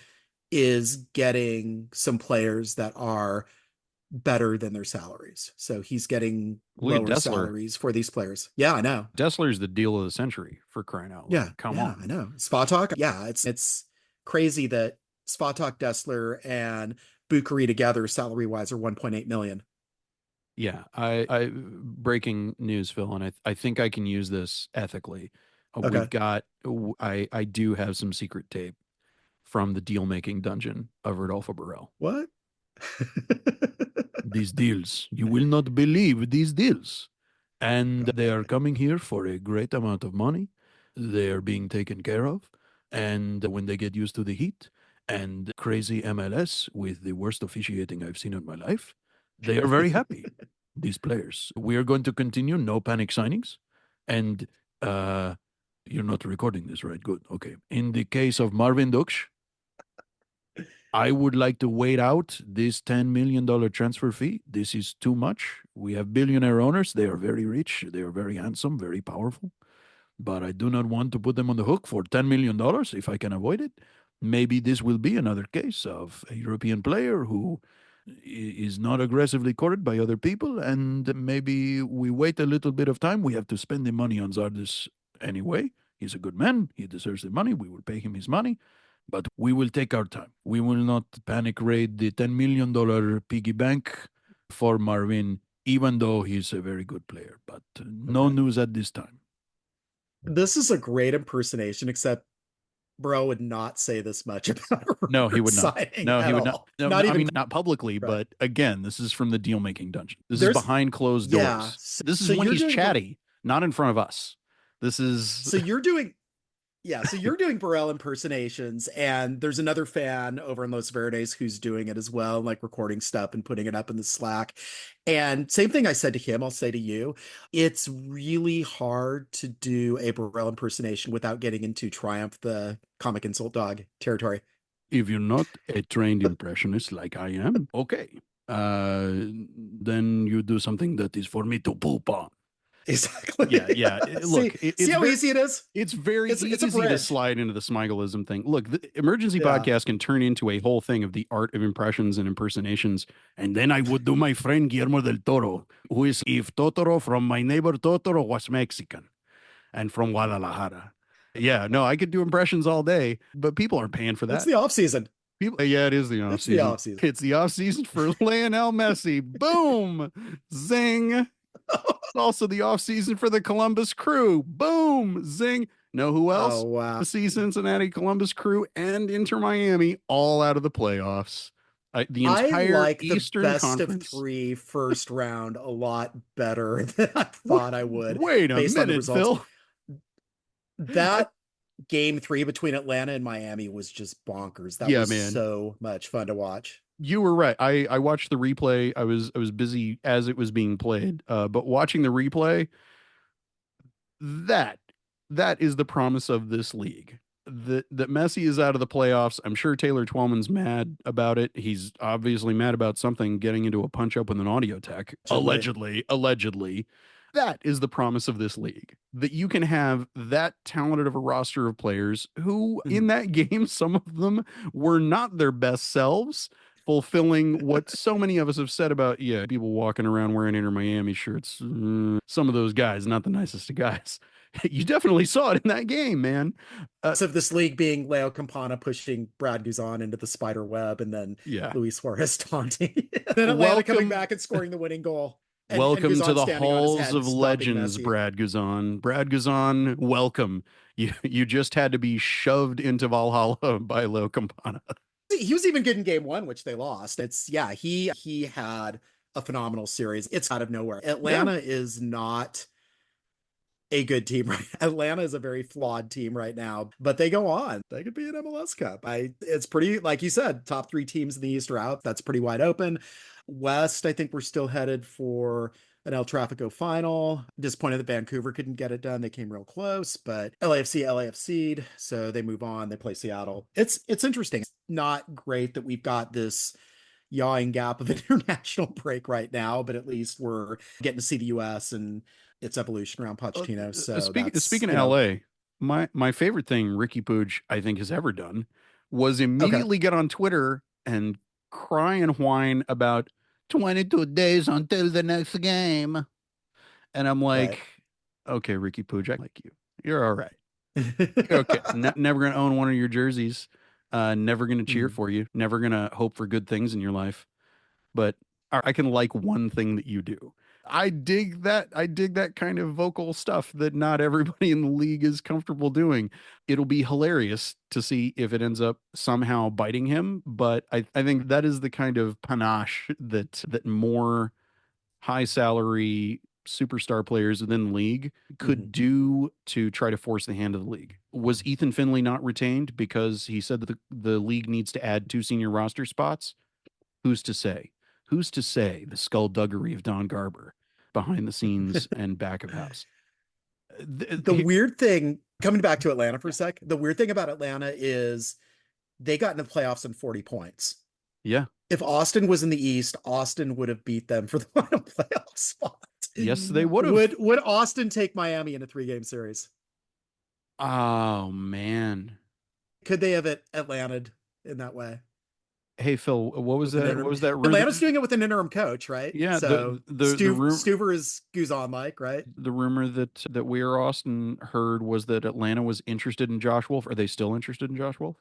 is getting some players that are better than their salaries. So he's getting lower salaries for these players. Yeah, I know. Dessler's the deal of the century, for crying out loud. Yeah, come on. I know. Svatak, it's crazy that Svatak, Dessler, and Bukhari together, salary-wise, are 1.8 million. Yeah, I breaking news, Phil, and I think I can use this ethically. Okay. We've got, I do have some secret tape from the deal-making dungeon of Rodolfo Burrell. What? These deals, you will not believe these deals. And they are coming here for a great amount of money. They are being taken care of. And when they get used to the heat and crazy MLS with the worst officiating I've seen in my life, they are very happy, these players. We are going to continue, no panic signings. And you're not recording this, right? Good. Okay. In the case of Marvin Ducksch, I would like to wait out this $10 million transfer fee. This is too much. We have billionaire owners. They are very rich. They are very handsome, very powerful. But I do not want to put them on the hook for $10 million if I can avoid it. Maybe this will be another case of a European player who is not aggressively courted by other people. And maybe we wait a little bit of time. We have to spend the money on Zardes anyway. He's a good man. He deserves the money. We will pay him his money. But we will take our time. We will not panic raid the $10 million piggy bank for Marvin, even though he's a very good player. But no news at this time. This is a great impersonation, except Bro would not say this much about No, he would not. No, he would not. No, not even, I mean, not publicly, right. But again, this is from the deal-making dungeon. This is behind closed doors. Yeah, this is when he's chatty, not in front of us. This is... So you're doing... Yeah, so you're doing Burrell impersonations, and there's another fan over in Los Verdes who's doing it as well, like recording stuff and putting it up in the Slack. And same thing I said to him, I'll say to you. It's really hard to do a Burrell impersonation without getting into Triumph, the comic insult dog territory. If you're not a trained impressionist like I am, okay. Then you do something that is for me to poop on. Exactly. Yeah. Look, see how easy it is? It's very easy to slide into the Smigelism thing. Look, the Emergency Podcast can turn into a whole thing of the art of impressions and impersonations. And then I would do my friend Guillermo del Toro, who is if Totoro from My Neighbor Totoro was Mexican and from Guadalajara. Yeah, no, I could do impressions all day, but people aren't paying for that. It's the off season. Yeah, it is the off season. It's the off season for Lionel Messi. Boom, zing. It's also the off season for the Columbus Crew. Boom, zing. Know who else? Oh, wow. See Cincinnati, Columbus Crew, and Inter Miami all out of the playoffs. The entire like Eastern the best Conference. Of 3 first round a lot better than I thought I would. Wait a minute, Phil. That game 3 between Atlanta and Miami was just bonkers. That was so much fun to watch. You were right. I watched the replay. I was busy as it was being played. But watching the replay, that is the promise of this league. That Messi is out of the playoffs. I'm sure Taylor Twellman's mad about it. He's obviously mad about something, getting into a punch up with an audio tech. Allegedly. That is the promise of this league. That you can have that talented of a roster of players who in that game, some of them were not their best selves. fulfilling what so many of us have said about, people walking around wearing Inter Miami shirts. Some of those guys, not the nicest of guys. You definitely saw it in that game, man. So of this league being Leo Campana pushing Brad Guzan into the spider web, and then Yeah. Luis Suarez taunting. Then Atlanta coming back and scoring the winning goal. And welcome Guzan to the standing on his halls head, of stopping legends, Messi. Brad Guzan. Brad Guzan, welcome. You just had to be shoved into Valhalla by Leo Campana. He was even good in game one, which they lost. He had a phenomenal series. It's out of nowhere. Atlanta is not a good team, right? Atlanta is a very flawed team right now, but they go on. They could be an MLS Cup. It's pretty, like you said, top three teams in the East are out. That's pretty wide open. West, I think we're still headed for an El Trafico final. Disappointed that Vancouver couldn't get it done. They came real close, but LAFC'd, so they move on. They play Seattle. It's interesting. It's not great that we've got this yawing gap of an international break right now, but at least we're getting to see the US and its evolution around Pochettino. So speaking of LA, my favorite thing Ricky Puig, I think, has ever done was immediately get on Twitter and cry and whine about 22 days until the next game. And I'm like, okay, Ricky Puig, I like you. You're all right. You're okay. Never going to own one of your jerseys. Never going to cheer for you. Never going to hope for good things in your life. But I can like one thing that you do. I dig that. I dig that kind of vocal stuff that not everybody in the league is comfortable doing. It'll be hilarious to see if it ends up somehow biting him. But I think that is the kind of panache that more high salary superstar players within the league could do to try to force the hand of the league. Was Ethan Finley not retained because he said that the league needs to add 2 senior roster spots? Who's to say? Who's to say the skullduggery of Don Garber behind the scenes and back of house? The weird thing, coming back to Atlanta for a sec, the weird thing about Atlanta is they got into the playoffs in 40 points. Yeah. If Austin was in the East, Austin would have beat them for the final playoff spot. Yes, they would have. Would Austin take Miami in a 3-game series? Oh, man. Could they have Atlanted in that way? Hey, Phil, what was that? What was that? Atlanta's doing it with an interim coach, right? Yeah. So Stuver is Guzan-like, right? The rumor that We Are Austin heard was that Atlanta was interested in Josh Wolf. Are they still interested in Josh Wolf?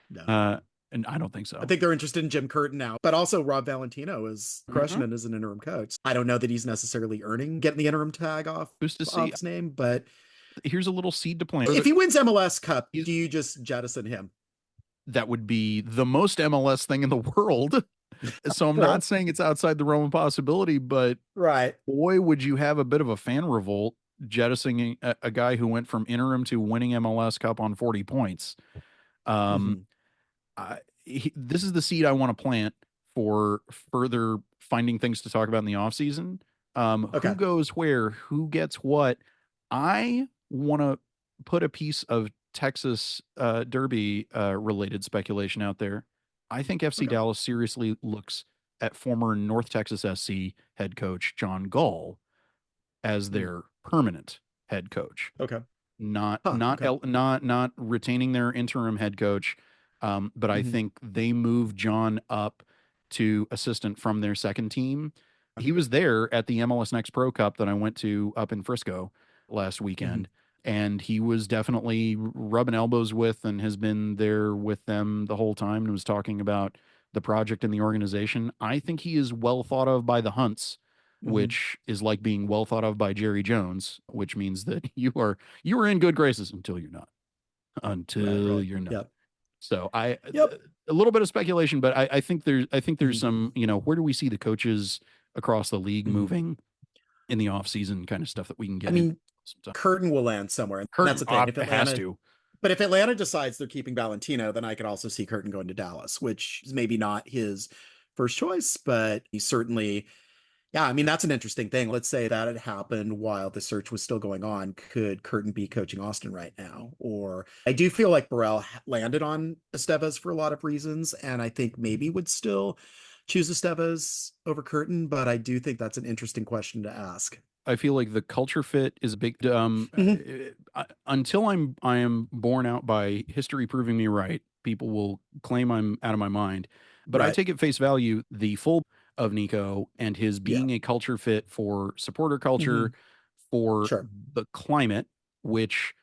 No. And I don't think so. I think they're interested in Jim Curtin now, but also Rob Valentino is crushing it as an interim coach. I don't know that he's necessarily getting the interim tag off his name, but here's a little seed to plant. If he wins MLS Cup, do you just jettison him? That would be the most MLS thing in the world. So I'm not saying it's outside the realm of possibility, but boy, would you have a bit of a fan revolt jettisoning a guy who went from interim to winning MLS Cup on 40 points. This is the seed I want to plant for further finding things to talk about in the offseason. Who goes where, who gets what. I want to put a piece of Texas Derby related speculation out there. I think FC Dallas seriously looks at former North Texas SC head coach John Gall as their permanent head coach. Not retaining their interim head coach. But I think they moved John up to assistant from their second team. He was there at the MLS Next Pro Cup that I went to up in Frisco last weekend. And he was definitely rubbing elbows with and has been there with them the whole time and was talking about the project and the organization. I think he is well thought of by the Hunts, which is like being well thought of by Jerry Jones, which means that you are in good graces until you're not. You're not. Yep. So a little bit of speculation, but I think there's some, where do we see the coaches across the league moving in the off season kind of stuff that we can get. Curtin will land somewhere. That's the thing. If Atlanta has to. But if Atlanta decides they're keeping Valentino, then I could also see Curtin going to Dallas, which is maybe not his first choice, but he certainly, that's an interesting thing. Let's say that had happened while the search was still going on. Could Curtin be coaching Austin right now? Or I do feel like Burrell landed on Estevez for a lot of reasons, and I think maybe would still choose Estevez over Curtin, but I do think that's an interesting question to ask. I feel like the culture fit is a big until I am borne out by history proving me right. People will claim I'm out of my mind. But I Right. take at face value the full of Nico and his Yeah. being a culture fit for supporter Mhm. culture, for Sure. the climate, which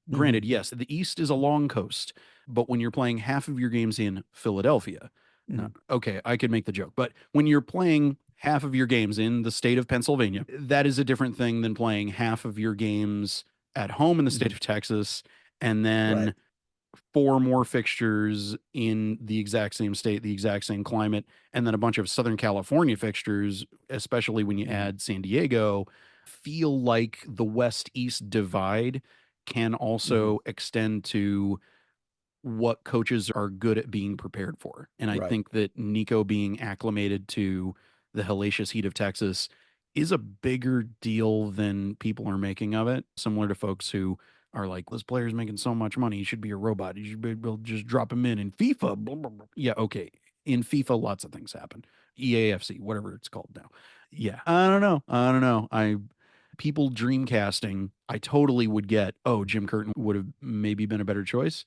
granted, Mhm. yes, the East is a long coast, but when you're playing half of your games in Philadelphia, now, Mhm. okay, I could make the joke, but when you're playing half of your games in the state of Pennsylvania, that is a different thing than playing half of your games at home in the state Mhm. of Texas and Right. then 4 more fixtures in the exact same state, the exact same climate, and then a bunch of Southern California fixtures, especially when you Mhm. add San Diego, feel like the West East divide can Mhm. also extend to what coaches are good at being prepared for. And I Right. think that Nico being acclimated to the hellacious heat of Texas is a bigger deal than people are making of it, similar to folks who are like, this player's making so much money, he should be a robot. You should be able to just drop him in FIFA. Blah, blah, blah. Yeah, okay. In FIFA, lots of things happen. EAFC, whatever it's called now. Yeah, I don't know. People dreamcasting, I totally would get, oh, Jim Curtin would have maybe been a better choice.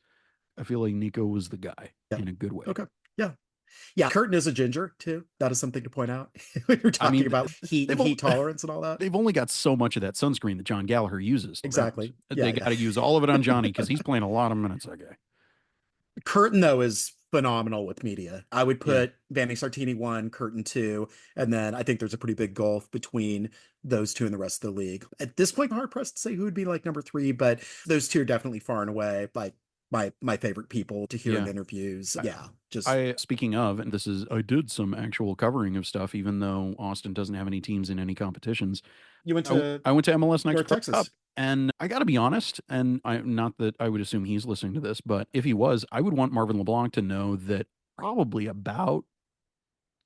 I feel like Nico was the guy Yeah. in a good way. Okay. Yeah. Yeah. Curtin is a ginger too. That is something to point out when you're I talking mean, about heat and they've heat tolerance and all that. they've only got so much of that sunscreen that John Gallagher uses around. Exactly. Yeah. They Yeah. got to use all of it on Johnny because he's playing a lot of minutes. That guy. Curtin though is phenomenal with media. I would Yeah, put Vanni Sartini 1, Curtin 2, and then I think there's a pretty big gulf between those two and the rest of the league. At this point, I'm hard pressed to say who would be like number 3, but those two are definitely far and away like my favorite people to hear in yeah. interviews. I, Yeah, just I speaking of, and this is I did some actual covering of stuff, even though Austin doesn't have any teams in any competitions. you went to I went to MLS Next North Pro Cup, Texas. and I got to be honest, and I not that I would assume he's listening to this, but if he was, I would want Marvin LeBlanc to know that probably about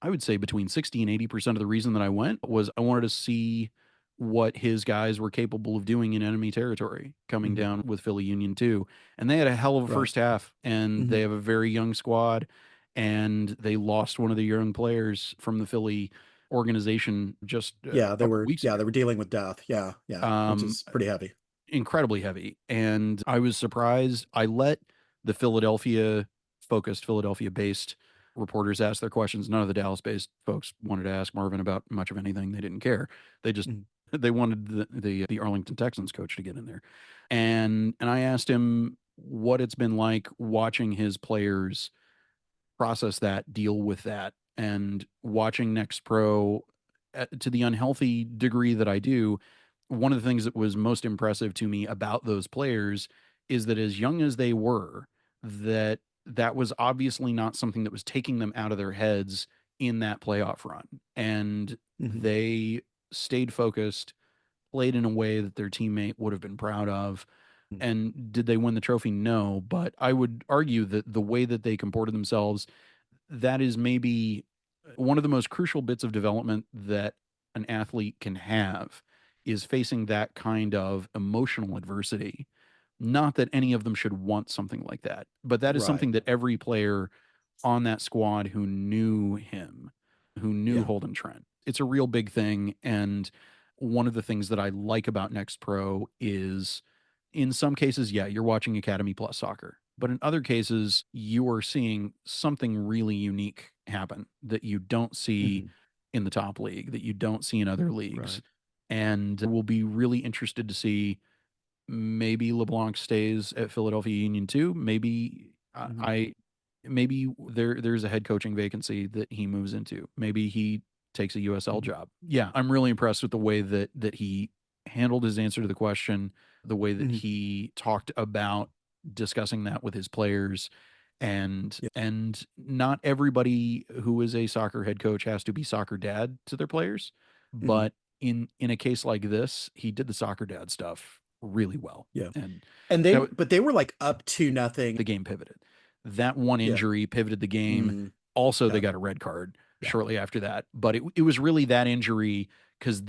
I would say between 60 and 80% of the reason that I went was I wanted to see what his guys were capable of doing in enemy territory coming Mhm. down with Philly Union 2. And they had a hell of a Right. first half, and they Mhm. have a very young squad, and they lost one of the young players from the Philly organization just a Yeah, couple weeks they ago. were dealing with death. Yeah, yeah, which Um, is pretty heavy. incredibly heavy. And I was surprised. I let the Philadelphia focused, Philadelphia based reporters ask their questions. None of the Dallas based folks wanted to ask Marvin about much of anything. They didn't care. They just Mhm. they wanted the Arlington Texans coach to get in there. And I asked him what it's been like watching his players process that, deal with that, and watching Next Pro to the unhealthy degree that I do. One of the things that was most impressive to me about those players is that as young as they were, that was obviously not something that was taking them out of their heads in that playoff run. And Mhm. they stayed focused, played in a way that their teammate would have been proud of. Mhm. And did they win the trophy? No. But I would argue that the way that they comported themselves, that is maybe one of the most crucial bits of development that an athlete can have is facing that kind of emotional adversity. Not that any of them should want something like that, but that is Right. something that every player on that squad who knew him, who knew Yeah. Holden Trent, it's a real big thing. And one of the things that I like about Next Pro is in some cases, yeah, you're watching Academy Plus soccer. But in other cases, you are seeing something really unique happen that you don't see Mhm. in the top league, that you don't see in other leagues. Right. And we'll be really interested to see maybe LeBlanc stays at Philadelphia Union too. Maybe Mhm. maybe there's a head coaching vacancy that he moves into. Maybe he takes a USL Mhm. job. Yeah, I'm really impressed with the way that he handled his answer to the question, the way that Mhm. he talked about discussing that with his players. Yeah. And not everybody who is a soccer head coach has to be soccer dad to their players, Mhm. but in a case like this, he did the soccer dad stuff really well. Yeah. And And that but they were like up to nothing. the game pivoted. That one Yeah. injury pivoted the game. Mm, Also, they yeah. got a red card Yeah. shortly after that. But it was really that injury because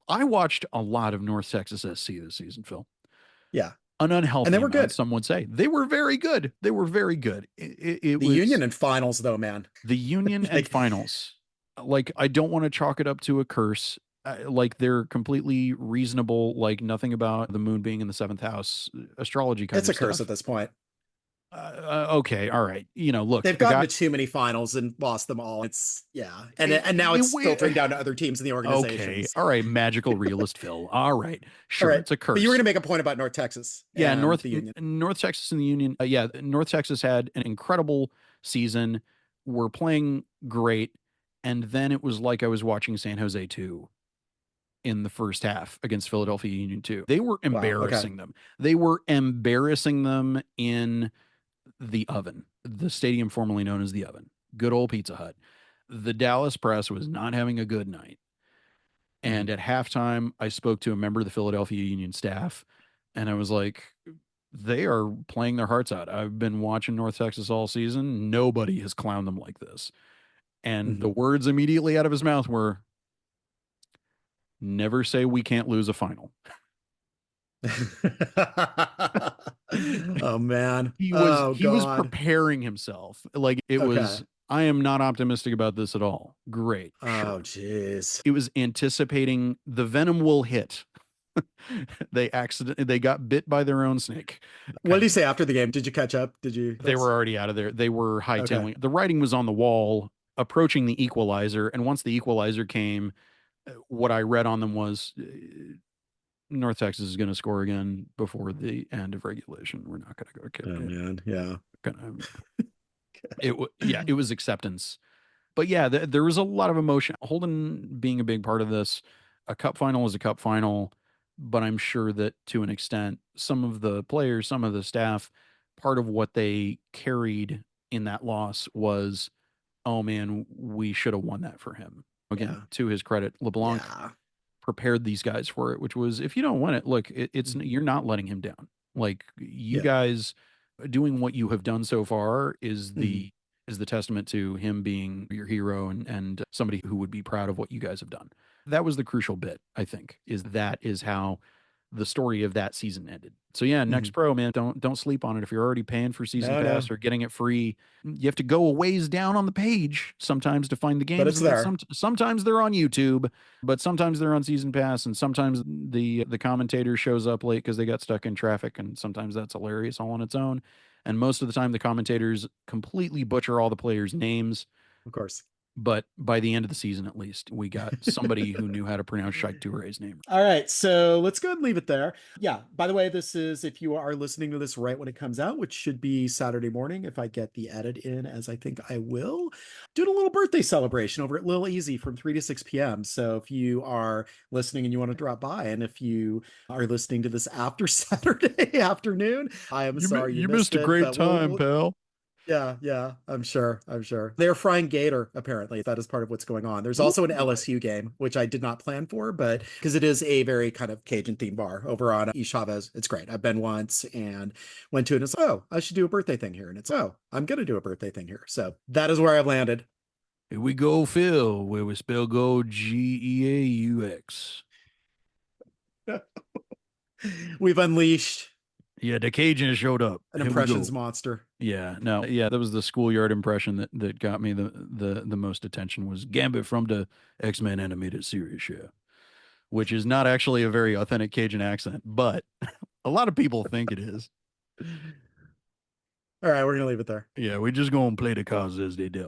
I watched a lot of North Texas SC this season, Phil. Yeah. An And they unhealthy were amount, good. some would say. They were very good. They were very good. It The was Union in finals though, man. the Union and Like finals. Like, I don't want to chalk it up to a curse. Like, they're completely reasonable, like nothing about the moon being in the seventh house, astrology kind it's of a curse at stuff. this point. Okay, all right. Look, They've a gotten guy. to too many finals and lost them all. It's yeah, and It, and now it, it's filtering it- down to other teams in the okay, organizations. all right. Magical realist Phil. All right, All sure, right, it's a but you were going curse. to make a point about North Texas Yeah, and the Union. North Texas and the Union. Yeah, North Texas had an incredible season. We're playing great, and then it was like I was watching San Jose 2 in the first half against Philadelphia Union 2. They were Wow. Okay. embarrassing them. They were embarrassing them in the Oven, the stadium formerly known as the Oven. Good old Pizza Hut. The Dallas press was not having a good night. Mhm. And at halftime, I spoke to a member of the Philadelphia Union staff, and I was like, they are playing their hearts out. I've been watching North Texas all season. Nobody has clowned them like this. And the Mhm. words immediately out of his mouth were, never say we can't lose a final. Oh man. He was Oh he was God. preparing himself. Like it Okay. was, I am not optimistic about this at all. Great, Oh sure. jeez. It was anticipating the venom will hit. They got bit by their own snake. What did he say after the game? Did you catch up? Did you? They were That's already out of there. They were okay. hightailing. The writing was on the wall, approaching the equalizer. And once the equalizer came, what I read on them was North Texas is going to score again before the end of regulation. We're not going to go Oh kick it. man. Yeah. Gonna, yeah, it was acceptance. But yeah, there was a lot of emotion. Holden being a big part of this. A cup final is a cup final, but I'm sure that to an extent, some of the players, some of the staff, part of what they carried in that loss was, oh man, we should have won that for him. Again, Yeah. to his credit, LeBlanc Yeah. prepared these guys for it, which was if you don't win it, look, it's Mhm. you're not letting him down. Like you Yeah. guys doing what you have done so far is Mhm. the testament to him being your hero and somebody who would be proud of what you guys have done. That was the crucial bit, I think, is how the story of that season ended. So yeah, next Mhm. pro, man, don't sleep on it. If you're already paying for season No, no. pass or getting it free, you have to go a ways down on the page sometimes to find the But games. it's there. Sometimes they're on YouTube, but sometimes they're on season pass, and sometimes the commentator shows up late because they got stuck in traffic, and sometimes that's hilarious all on its own. And most of the time, the commentators completely butcher all the players' names. Of course. But by the end of the season, at least, we got somebody who knew how to pronounce Shike Touré's name. All right, so let's go ahead and leave it there. Yeah, by the way, this is if you are listening to this right when it comes out, which should be Saturday morning, if I get the edit in, as I think I will, doing a little birthday celebration over at Lil Easy from 3 to 6 p.m. So if you are listening and you want to drop by, and if you are listening to this after Saturday afternoon, I am sorry you You missed missed a it, great but time, pal. yeah, yeah, I'm sure. I'm sure. They're frying gator, apparently. That is part of what's going on. There's also an Ooh. LSU game, which I did not plan for, but because it is a very kind of Cajun themed bar over on East Chavez. It's great. I've been once and went to it and it's, oh, I should do a birthday thing here. And it's, oh, I'm going to do a birthday thing here. So that is where I've landed. Here we go, Phil, where we spell go Geaux. We've unleashed Yeah, the Cajun showed up. an Here we impressions go. monster. Yeah, no, yeah, that was the schoolyard impression that got me the most attention was Gambit from the X-Men animated series, yeah, which is not actually a very authentic Cajun accent, but a lot of people think it is. All right, we're going to leave it there. Yeah, we just gonna play the cards as they dealt.